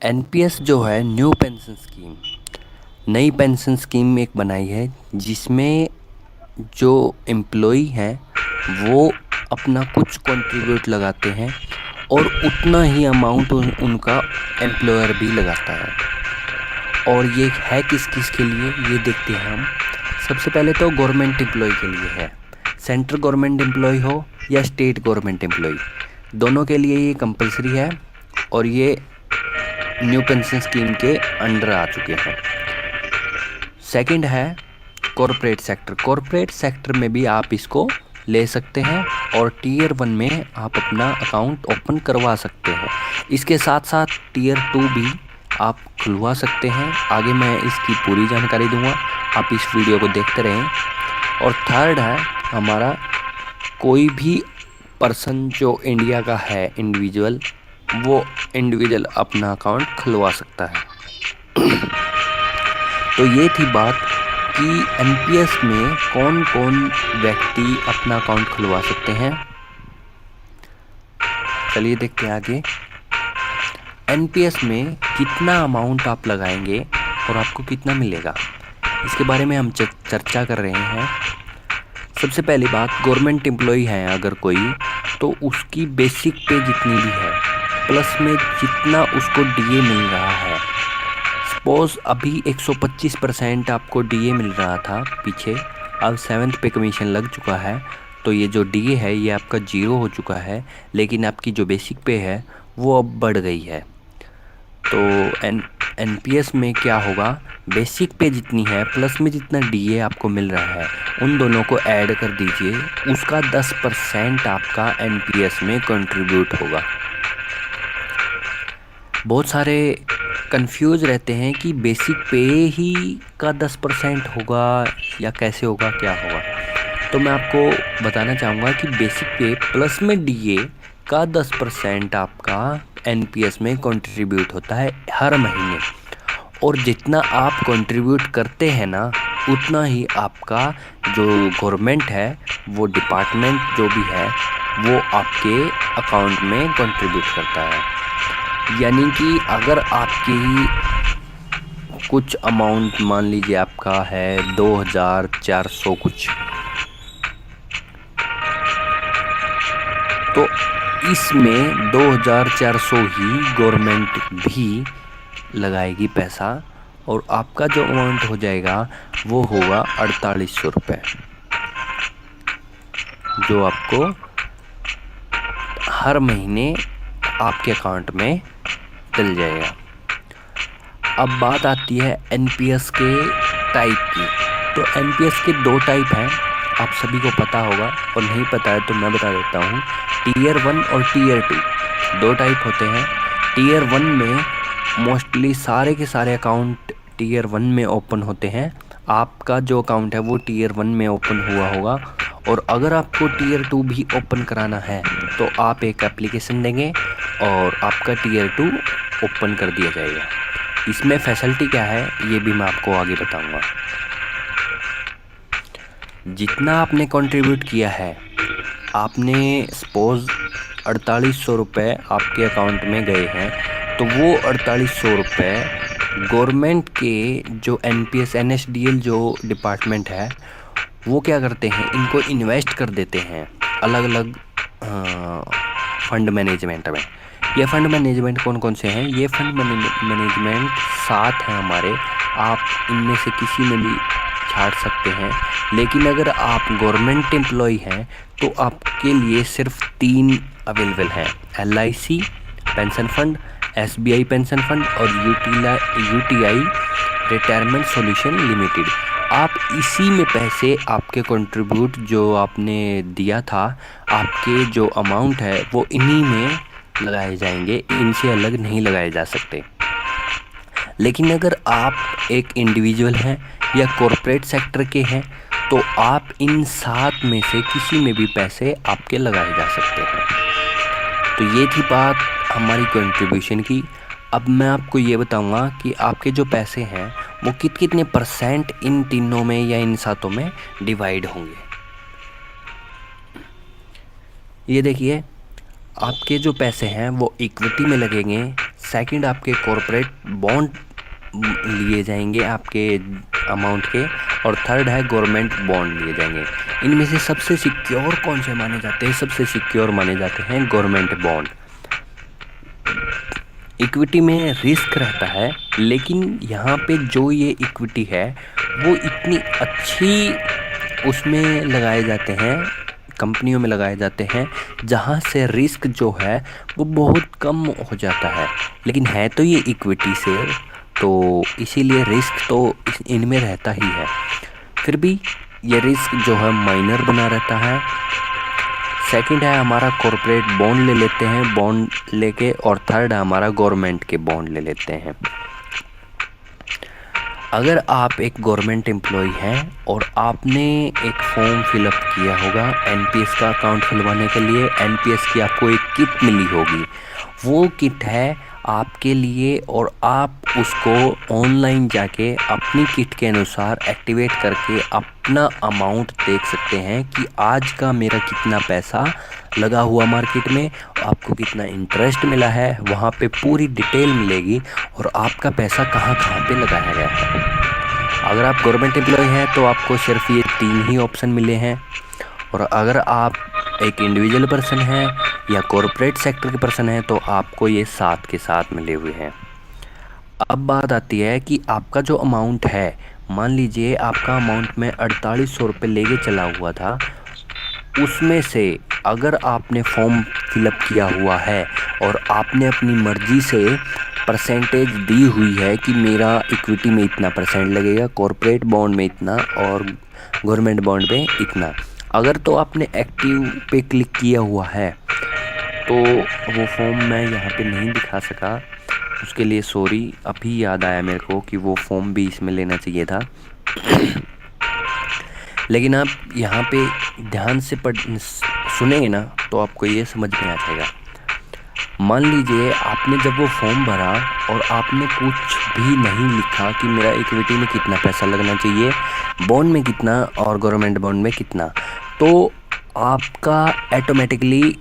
NPS जो है new pension scheme, नई पेंशन स्कीम एक बनाई है जिसमें जो एम्प्लॉई हैं वो अपना कुछ कंट्रीब्यूट लगाते हैं और उतना ही अमाउंट उनका एम्प्लॉयर भी लगाता है। और ये है किस किस के लिए ये देखते हैं हम। सबसे पहले तो गवर्नमेंट एम्प्लॉय के लिए है, सेंट्रल गवर्नमेंट एम्प्लॉय हो या स्टेट गवर्नमेंट एम्प्लॉय, दोनों के लिए ये कंपलसरी है और ये न्यू पेंशन स्कीम के अंडर आ चुके हैं। सेकंड है कॉरपोरेट सेक्टर। कॉरपोरेट सेक्टर में भी आप इसको ले सकते हैं और टीयर 1 में आप अपना अकाउंट ओपन करवा सकते हैं। इसके साथ साथ टीयर 2 भी आप खुलवा सकते हैं। आगे मैं इसकी पूरी जानकारी दूंगा, आप इस वीडियो को देखते रहें। और थर्ड है हमारा कोई भी पर्सन जो इंडिया का है इंडिविजुअल, वो इंडिविजुअल अपना अकाउंट खुलवा सकता है। तो ये थी बात कि एनपीएस में कौन कौन व्यक्ति अपना अकाउंट खुलवा सकते हैं। चलिए देखते हैं आगे। एनपीएस में कितना अमाउंट आप लगाएंगे और आपको कितना मिलेगा, इसके बारे में हम चर्चा कर रहे हैं। सबसे पहली बात, गवर्नमेंट एम्प्लॉई है अगर कोई, तो उसकी बेसिक पे जितनी भी है प्लस में जितना उसको डीए मिल रहा है, सपोज अभी 125% आपको डीए मिल रहा था पीछे, अब 7th पे कमीशन लग चुका है, तो ये जो डीए है ये आपका 0 हो चुका है, लेकिन आपकी जो बेसिक पे है वो अब बढ़ गई है। तो एनपीएस में क्या होगा, बेसिक पे जितनी है प्लस में जितना डीए आपको मिल रहा है उन दोनों को ऐड कर दीजिए, उसका 10% आपका एनपीएस में कंट्रीब्यूट होगा। बहुत सारे कंफ्यूज रहते हैं कि बेसिक पे ही का 10% होगा या कैसे होगा, क्या होगा। तो मैं आपको बताना चाहूँगा कि बेसिक पे प्लस में डीए का 10% आपका एनपीएस में कंट्रीब्यूट होता है हर महीने। और जितना आप कंट्रीब्यूट करते हैं ना, उतना ही आपका जो गवर्नमेंट है, वो डिपार्टमेंट जो भी है, वो आपके अकाउंट में कंट्रीब्यूट करता है। यानी कि अगर आपकी कुछ अमाउंट मान लीजिए आपका है 2400 कुछ, तो इसमें 2400 ही गवर्नमेंट भी लगाएगी पैसा और आपका जो अमाउंट हो जाएगा वो होगा 4800 रुपये, जो आपको हर महीने आपके अकाउंट में चल जाएगा। अब बात आती है एनपीएस के टाइप की। तो एनपीएस के 2 टाइप हैं, आप सभी को पता होगा, और नहीं पता है तो मैं बता देता हूँ। टीयर 1 और टीयर 2 2 टाइप होते हैं। टीयर 1 में मोस्टली सारे के सारे अकाउंट टीयर 1 में ओपन होते हैं। आपका जो अकाउंट है वो टीयर 1 में ओपन हुआ होगा, और अगर आपको टीयर 2 भी ओपन कराना है तो आप एक एप्लीकेशन देंगे और आपका टीयर 2 ओपन कर दिया जाएगा। इसमें फैसिलिटी क्या है ये भी मैं आपको आगे बताऊंगा। जितना आपने कंट्रीब्यूट किया है, आपने सपोज 4800 रुपये आपके अकाउंट में गए हैं, तो वो 4800 रुपये गवर्नमेंट के जो एनपीएस एनएसडीएल जो डिपार्टमेंट है वो क्या करते हैं, इनको इन्वेस्ट कर देते हैं अलग अलग फंड मैनेजमेंट में। ये फंड मैनेजमेंट कौन कौन से हैं, ये फंड मैनेजमेंट 7 हैं हमारे, आप इनमें से किसी में भी छाड़ सकते हैं। लेकिन अगर आप गवर्नमेंट एम्प्लॉय हैं तो आपके लिए सिर्फ 3 अवेलेबल हैं, LIC pension fund, SBI pension fund और यूटीआई रिटायरमेंट सॉल्यूशन लिमिटेड। आप इसी में पैसे आपके कंट्रीब्यूट जो आपने दिया था, आपके जो अमाउंट है वो इन्हीं में लगाए जाएंगे, इनसे अलग नहीं लगाए जा सकते। लेकिन अगर आप एक इंडिविजुअल हैं या कॉरपोरेट सेक्टर के हैं तो आप इन 7 में से किसी में भी पैसे आपके लगाए जा सकते हैं। तो ये थी बात हमारी कंट्रीब्यूशन की। अब मैं आपको ये बताऊंगा कि आपके जो पैसे हैं वो कितने परसेंट इन तीनों में या इन 7 में डिवाइड होंगे। ये देखिए, आपके जो पैसे हैं वो इक्विटी में लगेंगे सेकंड आपके कॉरपोरेट बॉन्ड लिए जाएंगे आपके अमाउंट के, और थर्ड है गवर्नमेंट बॉन्ड लिए जाएंगे। इनमें से सबसे सिक्योर कौन से माने जाते हैं? सबसे सिक्योर माने जाते हैं गवर्नमेंट बॉन्ड। इक्विटी में रिस्क रहता है, लेकिन यहाँ पे जो ये इक्विटी है वो इतनी अच्छी उसमें लगाए जाते हैं, कंपनियों में लगाए जाते हैं जहाँ से रिस्क जो है वो बहुत कम हो जाता है। लेकिन है तो ये इक्विटी शेयर, तो इसीलिए रिस्क तो इनमें रहता ही है। फिर भी ये रिस्क जो है माइनर बना रहता है। सेकंड है हमारा कॉरपोरेट बॉन्ड ले लेते हैं बॉन्ड लेके, और थर्ड है हमारा गवर्नमेंट के बॉन्ड ले लेते हैं। अगर आप एक गवर्नमेंट एम्प्लॉय हैं और आपने एक फॉर्म फिलअप किया होगा एनपीएस का अकाउंट खुलवाने के लिए, एनपीएस की आपको एक किट मिली होगी, वो किट है आपके लिए, और आप उसको ऑनलाइन जाके अपनी किट के अनुसार एक्टिवेट करके अपना अमाउंट देख सकते हैं कि आज का मेरा कितना पैसा लगा हुआ मार्केट में, आपको कितना इंटरेस्ट मिला है, वहाँ पे पूरी डिटेल मिलेगी और आपका पैसा कहाँ कहाँ पे लगाया गया है। अगर आप गवर्नमेंट एम्प्लॉय हैं तो आपको सिर्फ ये 3 ही ऑप्शन मिले हैं, और अगर आप एक इंडिविजुअल पर्सन हैं या कॉरपोरेट सेक्टर के पर्सन हैं तो आपको ये 7 के साथ मिले हुए हैं। अब बात आती है कि आपका जो अमाउंट है, मान लीजिए आपका अमाउंट में 4800 रुपये लेके चला हुआ था, उसमें से अगर आपने फॉर्म फिलअप किया हुआ है और आपने अपनी मर्ज़ी से परसेंटेज दी हुई है कि मेरा इक्विटी में इतना परसेंट लगेगा, कॉरपोरेट बॉन्ड में इतना और गवर्नमेंट बॉन्ड पे इतना, अगर तो आपने एक्टिव पे क्लिक किया हुआ है तो वो फॉर्म मैं यहाँ पे नहीं दिखा सका, उसके लिए सॉरी। अभी याद आया मेरे को कि वो फॉर्म भी इसमें लेना चाहिए था। लेकिन आप यहाँ पे ध्यान से सुनेंगे ना तो आपको ये समझ में आ जाएगा। मान लीजिए आपने जब वो फॉर्म भरा और आपने कुछ भी नहीं लिखा कि मेरा इक्विटी में कितना पैसा लगना चाहिए, बॉन्ड में कितना और गवर्नमेंट बॉन्ड में कितना, तो आपका ऑटोमेटिकली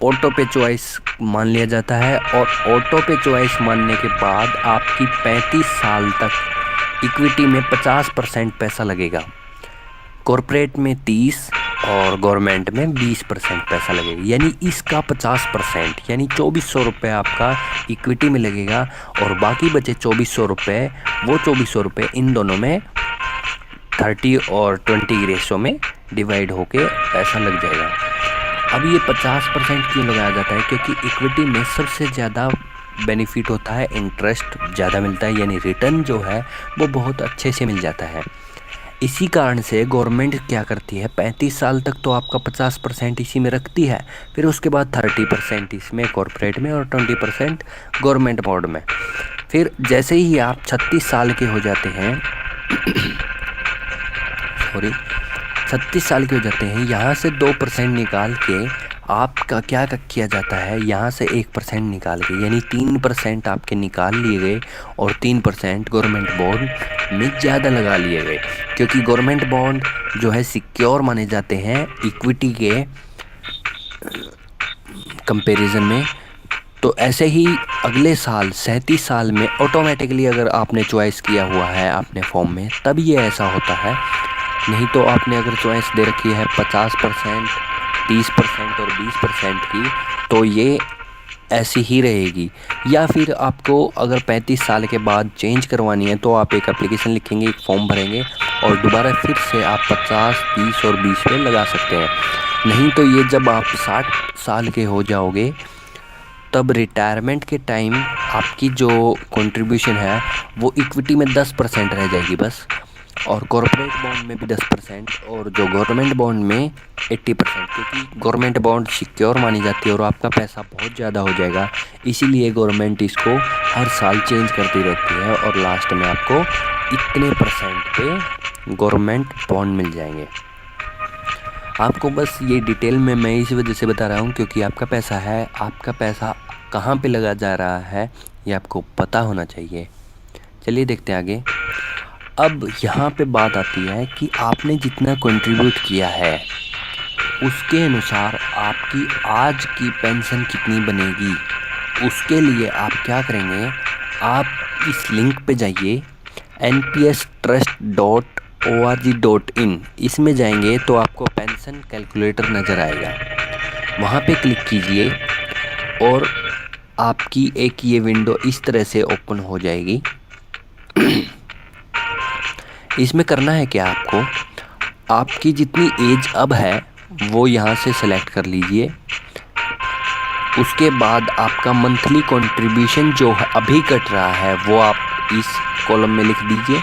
ऑटो पे चॉइस मान लिया जाता है, और ऑटो पे चॉइस मानने के बाद आपकी 35 साल तक इक्विटी में 50% पैसा लगेगा, कॉरपोरेट में 30 और गवर्नमेंट में 20% पैसा लगेगा। यानी इसका 50% यानी 2400 रुपये आपका इक्विटी में लगेगा, और बाकी बचे 2400 रुपये, वो 2400 रुपये इन दोनों में 30 और 20 की रेशो में डिवाइड होके पैसा लग जाएगा। अब ये 50% क्यों लगाया जाता है? क्योंकि इक्विटी में सबसे ज़्यादा बेनिफिट होता है, इंटरेस्ट ज़्यादा मिलता है, यानी रिटर्न जो है वो बहुत अच्छे से मिल जाता है। इसी कारण से गवर्नमेंट क्या करती है, 35 साल तक तो आपका 50% इसी में रखती है, फिर उसके बाद 30% इसमें कॉरपोरेट में और 20% गवर्नमेंट बॉन्ड में। फिर जैसे ही आप 36 साल के हो जाते हैं 36 साल के हो जाते हैं, यहाँ से 2% निकाल के आपका क्या किया जाता है, यहाँ से 1% निकाल के, यानी 3% आपके निकाल लिए गए और 3% गवर्नमेंट बॉन्ड में ज़्यादा लगा लिए गए, क्योंकि गवर्नमेंट बॉन्ड जो है सिक्योर माने जाते हैं इक्विटी के कंपैरिजन में। तो ऐसे ही अगले साल 37 साल में ऑटोमेटिकली अगर आपने चॉइस किया हुआ है अपने फॉर्म में, तब ये ऐसा होता है। नहीं तो आपने अगर चॉइस दे रखी है 50%, 30% और 20% की, तो ये ऐसी ही रहेगी। या फिर आपको अगर 35 साल के बाद चेंज करवानी है तो आप एक एप्लीकेशन लिखेंगे, एक फॉर्म भरेंगे और दोबारा फिर से आप 50, 30 और 20 पे लगा सकते हैं। नहीं तो ये जब आप 60 साल के हो जाओगे तब रिटायरमेंट के टाइम आपकी जो कंट्रीब्यूशन है वो इक्विटी में 10% रह जाएगी बस, और कॉरपोरेट बॉन्ड में भी 10% और जो गवर्नमेंट बॉन्ड में 80%, क्योंकि गवर्नमेंट बॉन्ड सिक्योर मानी जाती है और आपका पैसा बहुत ज़्यादा हो जाएगा। इसीलिए गवर्नमेंट इसको हर साल चेंज करती रहती है और लास्ट में आपको इतने % पे गवर्नमेंट बॉन्ड मिल जाएंगे। आपको बस ये डिटेल में मैं इसी वजह से बता रहा हूँ क्योंकि आपका पैसा है, आपका पैसा कहाँ पे लगा जा रहा है ये आपको पता होना चाहिए। चलिए देखते हैं आगे। अब यहाँ पे बात आती है कि आपने जितना कंट्रीब्यूट किया है उसके अनुसार आपकी आज की पेंशन कितनी बनेगी। उसके लिए आप क्या करेंगे, आप इस लिंक पे जाइए npstrust.org.in। इसमें जाएंगे तो आपको पेंशन कैलकुलेटर नज़र आएगा, वहाँ पे क्लिक कीजिए और आपकी एक ये विंडो इस तरह से ओपन हो जाएगी। इसमें करना है क्या आपको, आपकी जितनी एज अब है वो यहाँ से सेलेक्ट कर लीजिए। उसके बाद आपका मंथली कंट्रीब्यूशन जो अभी कट रहा है वो आप इस कॉलम में लिख दीजिए।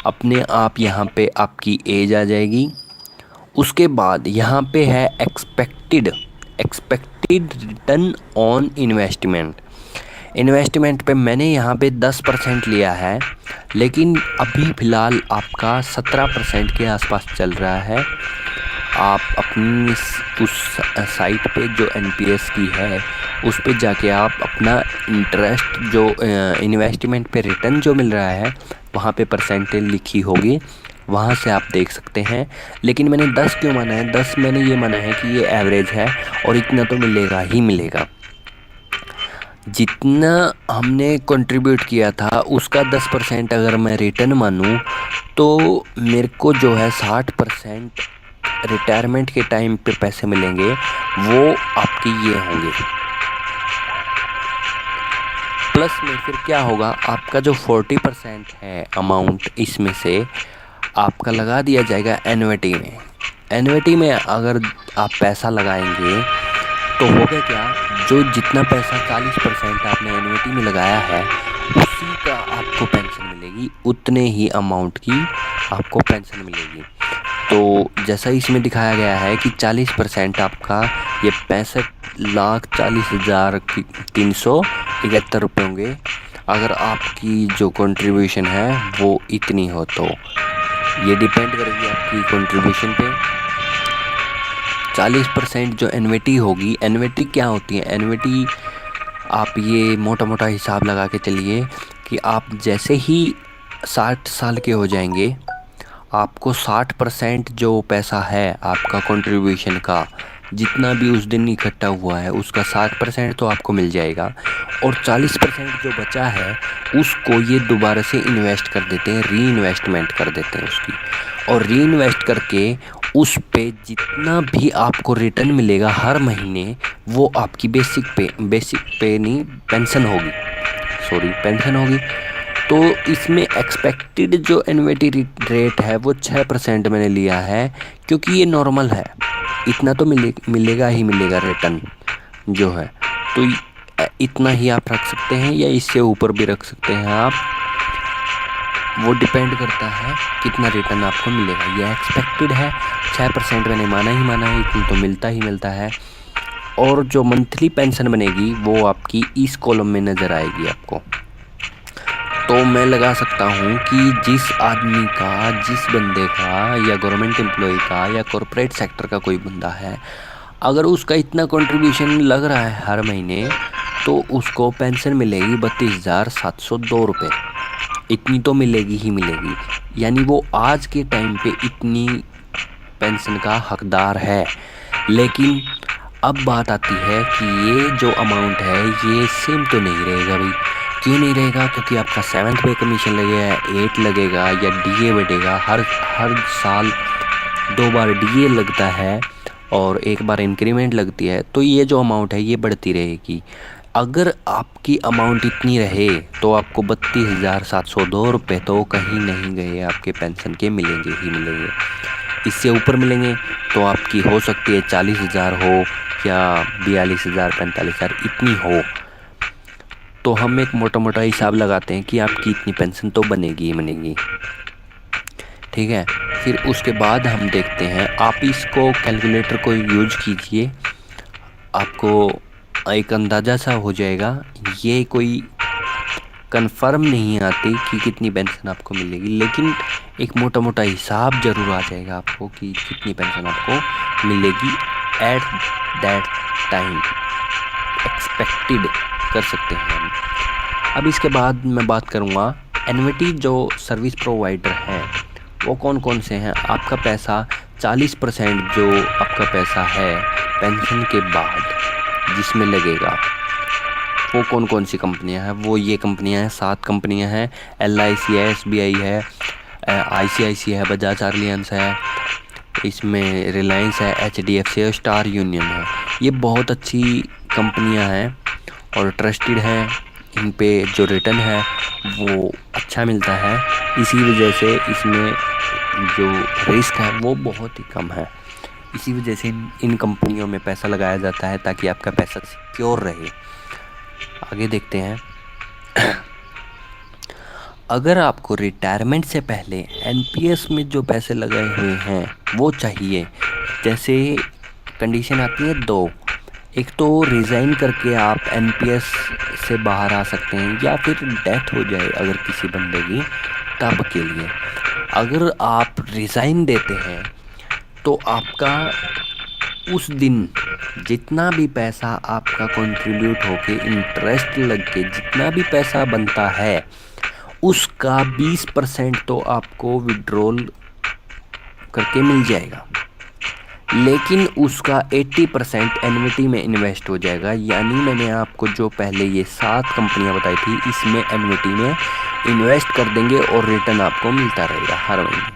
अपने आप यहाँ पे आपकी एज आ जाएगी। उसके बाद यहाँ पे है एक्सपेक्टेड रिटर्न ऑन इन्वेस्टमेंट पे मैंने यहाँ पे 10% लिया है, लेकिन अभी फ़िलहाल आपका 17% के आसपास चल रहा है। आप अपनी उस साइट पे जो एनपीएस की है उस पे जाके आप अपना इंटरेस्ट जो इन्वेस्टमेंट पे रिटर्न जो मिल रहा है वहाँ पे परसेंटेज लिखी होगी, वहाँ से आप देख सकते हैं। लेकिन मैंने 10 क्यों माना है, 10 मैंने ये माना है कि ये एवरेज है और इतना तो मिलेगा ही मिलेगा। जितना हमने कंट्रीब्यूट किया था उसका 10% अगर मैं रिटर्न मानूँ तो मेरे को जो है 60% रिटायरमेंट के टाइम पे पैसे मिलेंगे, वो आपके ये होंगे। प्लस में फिर क्या होगा, आपका जो 40% है अमाउंट इसमें से आपका लगा दिया जाएगा एन्युटी में। एन्युटी में अगर आप पैसा लगाएंगे तो होगा क्या, जो जितना पैसा 40% आपने एन्युटी में लगाया है उसी का आपको पेंशन मिलेगी, उतने ही अमाउंट की आपको पेंशन मिलेगी। तो जैसा इसमें दिखाया गया है कि 40% आपका ये 65,40,371 रुपये होंगे अगर आपकी जो कंट्रीब्यूशन है वो इतनी हो। तो ये डिपेंड करेगी आपकी कंट्रीब्यूशन पे। 40% जो एन्युटी होगी, एन्युटी क्या होती है, एन्युटी आप ये मोटा मोटा हिसाब लगा के चलिए कि आप जैसे ही 60 साल के हो जाएंगे आपको 60% जो पैसा है आपका कंट्रीब्यूशन का, जितना भी उस दिन इकट्ठा हुआ है उसका 60% तो आपको मिल जाएगा, और 40% जो बचा है उसको ये दोबारा से इन्वेस्ट कर देते हैं, री इन्वेस्टमेंट कर देते हैं उसकी, और री इन्वेस्ट करके उस पे जितना भी आपको रिटर्न मिलेगा हर महीने वो आपकी बेसिक पे नहीं पेंशन होगी, पेंशन होगी। तो इसमें एक्सपेक्टेड जो एन्युटी रेट है वो 6% मैंने लिया है, क्योंकि ये नॉर्मल है, इतना तो मिलेगा ही मिलेगा रिटर्न जो है। तो इतना ही आप रख सकते हैं या इससे ऊपर भी रख सकते हैं आप, वो डिपेंड करता है कितना रिटर्न आपको मिलेगा। ये एक्सपेक्टेड है, 6% मैंने माना है, इतना तो मिलता ही मिलता है। और जो मंथली पेंशन बनेगी वो आपकी इस कॉलम में नज़र आएगी आपको। तो मैं लगा सकता हूँ कि जिस आदमी का, जिस बंदे का, या गवर्नमेंट एम्प्लॉय का या कॉरपोरेट सेक्टर का कोई बंदा है, अगर उसका इतना कंट्रीब्यूशन लग रहा है हर महीने तो उसको पेंशन मिलेगी 32,702 रुपये। इतनी तो मिलेगी ही मिलेगी, यानी वो आज के टाइम पे इतनी पेंशन का हकदार है। लेकिन अब बात आती है कि ये जो अमाउंट है ये सेम तो नहीं रहेगा भाई। क्यों नहीं रहेगा? क्योंकि आपका 7th पे कमीशन लगेगा, 8 लगेगा या डीए बढ़ेगा। हर साल 2 बार डीए लगता है और 1 बार इंक्रीमेंट लगती है, तो ये जो अमाउंट है ये बढ़ती रहेगी। अगर आपकी अमाउंट इतनी रहे तो आपको 32,702 रुपये तो कहीं नहीं गए, आपके पेंशन के मिलेंगे ही मिलेंगे। इससे ऊपर मिलेंगे तो आपकी हो सकती है 40,000 हो या 42,000, 45,000 इतनी हो। तो हम एक मोटा मोटा हिसाब लगाते हैं कि आपकी इतनी पेंशन तो बनेगी ही बनेगी, ठीक है। फिर उसके बाद हम देखते हैं, आप इसको कैलकुलेटर को यूज कीजिए, आपको एक अंदाज़ा सा हो जाएगा। ये कोई कंफर्म नहीं आती कि कितनी पेंशन आपको मिलेगी, लेकिन एक मोटा मोटा हिसाब ज़रूर आ जाएगा आपको कि कितनी पेंशन आपको मिलेगी एट दैट टाइम, एक्सपेक्टेड कर सकते हैं हम। अब इसके बाद मैं बात करूँगा एन्युटी जो सर्विस प्रोवाइडर हैं वो कौन कौन से हैं। आपका पैसा 40% जो आपका पैसा है पेंशन के बाद जिसमें लगेगा, वो कौन कौन सी कंपनियां हैं, वो ये कंपनियां हैं, 7 कंपनियां हैं। LIC है, SBI है, ICICI है, बजाज एलियांज है, इसमें रिलायंस है, HDFC है, स्टार यूनियन है। ये बहुत अच्छी कंपनियां हैं और ट्रस्टेड हैं। इन पे जो रिटर्न है वो अच्छा मिलता है, इसी वजह से इसमें जो रिस्क है वो बहुत ही कम है। इसी वजह से इन कंपनियों में पैसा लगाया जाता है ताकि आपका पैसा सिक्योर रहे। आगे देखते हैं। अगर आपको रिटायरमेंट से पहले NPS में जो पैसे लगाए हुए हैं वो चाहिए, जैसे कंडीशन आती है 2। एक तो रिज़ाइन करके आप NPS से बाहर आ सकते हैं, या फिर डेथ हो जाए अगर किसी बंदे की, तब के लिए। अगर आप रिज़ाइन देते हैं तो आपका उस दिन जितना भी पैसा आपका कंट्रीब्यूट होके इंटरेस्ट लग के जितना भी पैसा बनता है उसका 20% तो आपको विड्रॉल करके मिल जाएगा, लेकिन उसका 80% एन्युटी में इन्वेस्ट हो जाएगा। यानी मैंने आपको जो पहले ये 7 कंपनियां बताई थी, इसमें एन्युटी में इन्वेस्ट कर देंगे और रिटर्न आपको मिलता रहेगा हर महीने।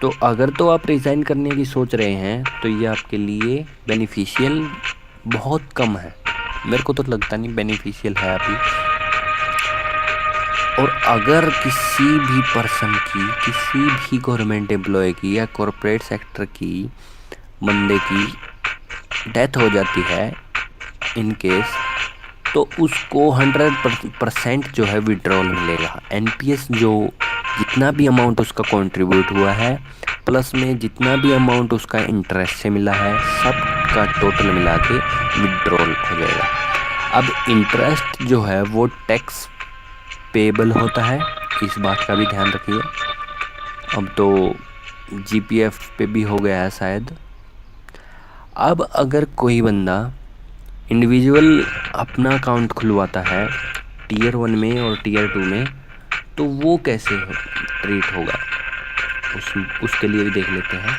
तो अगर तो आप रिज़ाइन करने की सोच रहे हैं तो ये आपके लिए बेनिफिशियल बहुत कम है, मेरे को तो लगता नहीं बेनिफिशियल है अभी। और अगर किसी भी पर्सन की, किसी भी गवर्नमेंट एम्प्लॉय की या कॉरपोरेट सेक्टर की बंदे की डेथ हो जाती है इन केस, तो उसको 100% जो है विड्रॉल मिलेगा। NPS जो जितना भी अमाउंट उसका कंट्रीब्यूट हुआ है प्लस में जितना भी अमाउंट उसका इंटरेस्ट से मिला है, सब का टोटल मिला के विड्रॉल हो जाएगा। अब इंटरेस्ट जो है वो टैक्स पेबल होता है, इस बात का भी ध्यान रखिए। अब तो GPF पे भी हो गया है शायद। अब अगर कोई बंदा इंडिविजुअल अपना अकाउंट खुलवाता है Tier 1 में और Tier 2 में, तो वो कैसे ट्रीट होगा उसके लिए भी देख लेते हैं।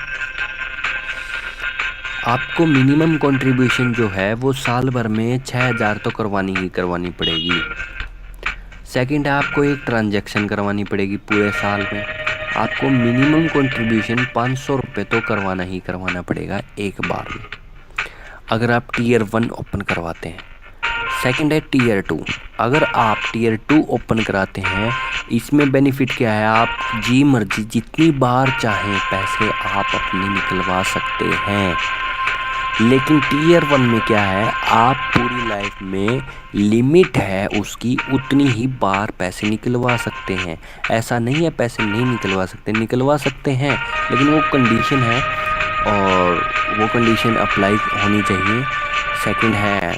आपको मिनिमम कंट्रीब्यूशन जो है वो साल भर में 6000 तो करवानी पड़ेगी। सेकंड है, आपको एक ट्रांजैक्शन करवानी पड़ेगी पूरे साल में। आपको मिनिमम कंट्रीब्यूशन 500 रुपये तो करवाना पड़ेगा एक बार में, अगर आप Tier 1 ओपन करवाते हैं। सेकंड है Tier 2। अगर आप Tier 2 ओपन कराते हैं, इसमें बेनिफिट क्या है, आप जी मर्जी जितनी बार चाहें पैसे आप अपने निकलवा सकते हैं। लेकिन Tier 1 में क्या है, आप पूरी लाइफ में लिमिट है उसकी, उतनी ही बार पैसे निकलवा सकते हैं। ऐसा नहीं है पैसे नहीं निकलवा सकते हैं, लेकिन वो कंडीशन है और वो कंडीशन अप्लाई होनी चाहिए। सेकंड है,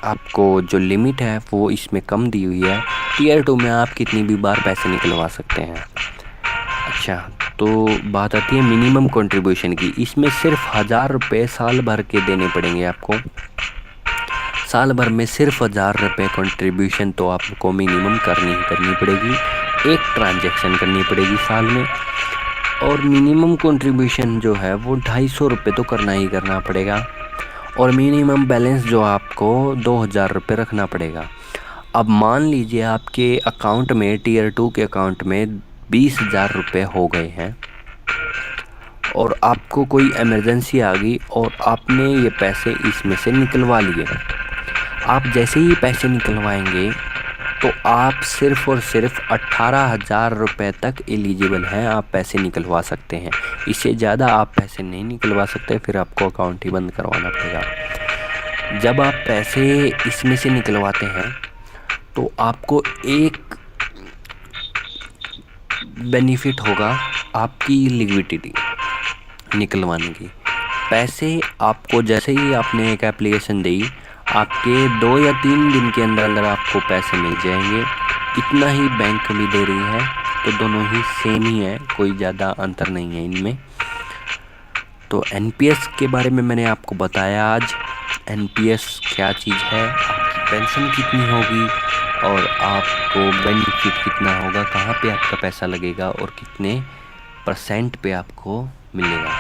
आपको जो लिमिट है वो इसमें कम दी हुई है। Tier 2 में आप कितनी भी बार पैसे निकलवा सकते हैं। अच्छा, तो बात आती है मिनिमम कंट्रीब्यूशन की। इसमें सिर्फ 1000 रुपये साल भर के देने पड़ेंगे आपको। साल भर में सिर्फ 1000 रुपये कंट्रीब्यूशन तो आपको मिनिमम करनी पड़ेगी। एक ट्रांजैक्शन करनी पड़ेगी साल में, और मिनिमम कंट्रीब्यूशन जो है वो 250 रुपये तो करना पड़ेगा, और मिनिमम बैलेंस जो आपको 2000 रुपये रखना पड़ेगा। अब मान लीजिए आपके अकाउंट में, Tier 2 के अकाउंट में 20,000 रुपये हो गए हैं और आपको कोई इमरजेंसी आ गई और आपने ये पैसे इसमें से निकलवा लिए। आप जैसे ही पैसे निकलवाएंगे तो आप सिर्फ और सिर्फ 18,000 रुपये तक एलिजिबल हैं, आप पैसे निकलवा सकते हैं। इससे ज़्यादा आप पैसे नहीं निकलवा सकते, फिर आपको अकाउंट ही बंद करवाना पड़ेगा। जब आप पैसे इसमें से निकलवाते हैं तो आपको एक बेनिफिट होगा आपकी लिक्विडिटी निकलवाने की। पैसे आपको जैसे ही आपने एक एप्लीकेशन दी, आपके 2 या 3 दिन के अंदर आपको पैसे मिल जाएंगे। इतना ही बैंक भी दे रही है, तो दोनों ही सेम ही है, कोई ज़्यादा अंतर नहीं है इनमें। तो NPS के बारे में मैंने आपको बताया आज। NPS क्या चीज़ है, आपकी पेंशन कितनी होगी और आपको बेनिफिट कितना होगा, कहाँ पे आपका पैसा लगेगा और कितने % पे आपको मिलेगा।